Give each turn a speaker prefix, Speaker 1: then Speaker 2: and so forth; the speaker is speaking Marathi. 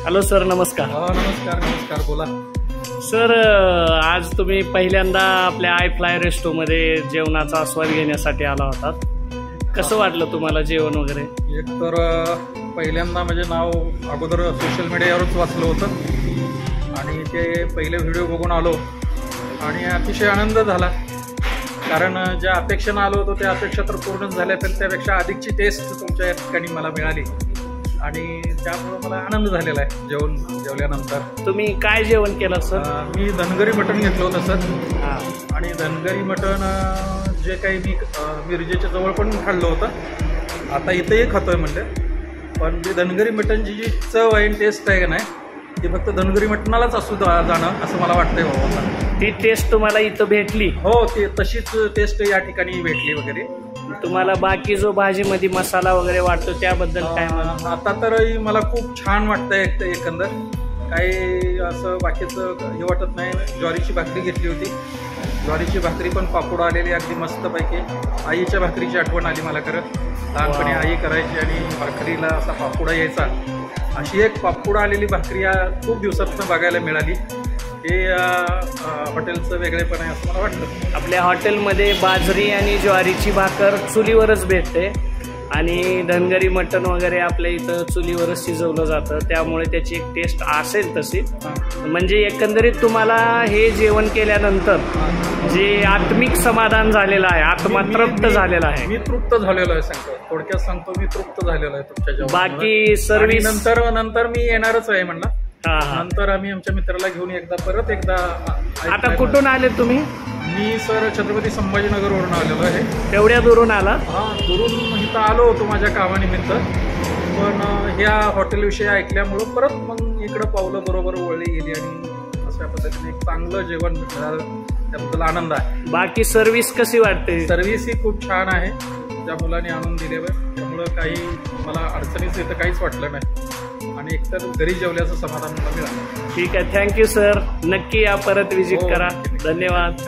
Speaker 1: हॅलो सर, नमस्कार.
Speaker 2: नमस्कार नमस्कार, बोला
Speaker 1: सर. आज तुम्ही पहिल्यांदा आपल्या आय फ्लाय रेस्टोमध्ये जेवणाचा आस्वाद घेण्यासाठी आला होतात. कसं वाटलं तुम्हाला जेवण वगैरे?
Speaker 2: एक तर पहिल्यांदा म्हणजे नाव अगोदर सोशल मीडियावरच वाचलं होतं आणि ते पहिले व्हिडिओ बघून आलो आणि अतिशय आनंद झाला. कारण ज्या अपेक्षेनं आलो होतो त्या अपेक्षा तर पूर्णच झाल्या, पण त्यापेक्षा अधिकची टेस्ट तुमच्या ठिकाणी मला मिळाली आणि त्यामुळं मला आनंद झालेला आहे जेवल्यानंतर.
Speaker 1: तुम्ही काय जेवण केलं सर?
Speaker 2: मी धनगरी मटण घेतलं होतं सर. आणि धनगरी मटण जे काही मी मिरजेच्या जवळ पण खाल्लं होतं, आता इथंही खातोय म्हणलं. पण जी धनगरी मटणची जी चव आहे, टेस्ट आहे का नाही, ती फक्त धनगरी मटणालाच असू जाणं असं मला वाटतंय बाबा.
Speaker 1: ती टेस्ट तुम्हाला इथं भेटली?
Speaker 2: हो, ते तशीच टेस्ट या ठिकाणी भेटली वगैरे.
Speaker 1: तुम्हाला बाकी जो भाजीमध्ये मसाला वगैरे वाटतो त्याबद्दल काय?
Speaker 2: आता तर मला खूप छान वाटतंय एकंदर. काही असं बाकीचं हे वाटत नाही. ज्वारीची भाकरी घेतली होती, ज्वारीची भाकरी पण पापड आलेली अगदी मस्तपैकी. आईच्या भाकरीची आठवण आली मला. खरं लहानपणी आई करायची आणि भाकरीला असा पापुडा यायचा. अशी एक पापुडा आलेली भाकरी खूप दिवसातून बघायला मिळाली. हे हॉटेलचं वेगळेपण आहे असं मला वाटतं.
Speaker 1: आपल्या हॉटेलमध्ये बाजरी आणि ज्वारीची भाकर चुलीवरच भेटते आणि धनगरी मटण वगैरे आपल्या इथं चुलीवरच शिजवलं जातं, त्यामुळे त्याची एक टेस्ट असेल तशी. म्हणजे एकंदरीत तुम्हाला हे जेवण केल्यानंतर जे आत्मिक समाधान झालेलं आहे, आत्मा तृप्त झालेला आहे.
Speaker 2: मी तृप्त झालेलो आहे. सांगतो, थोडक्यात सांगतो, मी तृप्त झालेलो आहे तुमच्या जेवणात.
Speaker 1: बाकी सर्व्हिस
Speaker 2: नंतर मी येणारच आहे म्हणला. नंतर आम्ही आमच्या मित्राला घेऊन परत एकदा.
Speaker 1: आता कुठून आले तुम्ही?
Speaker 2: मी सर छत्रपती संभाजीनगरवरून आलेलो आहे.
Speaker 1: तेवढ्या दुरून आला?
Speaker 2: दुरून इथं आलो होतो माझ्या कामानिमित्त, पण ह्या हॉटेलविषयी ऐकल्यामुळं परत मग इकडं पावलं बरोबर वळली गेली आणि अशा पद्धतीने एक चांगलं जेवण मिळालं, त्याबद्दल आनंद आहे.
Speaker 1: बाकी सर्व्हिस कशी वाटते?
Speaker 2: सर्व्हिस ही खूप छान आहे, त्या मुलांनी आणून दिल्यावर. त्यामुळं काही मला अडचणीचं इथं काहीच वाटलं नाही आणि एकतर घरी जेवल्याचं समाधान मला मिळालं.
Speaker 1: ठीक आहे, थँक्यू सर. नक्की या, परत व्हिजिट करा. धन्यवाद.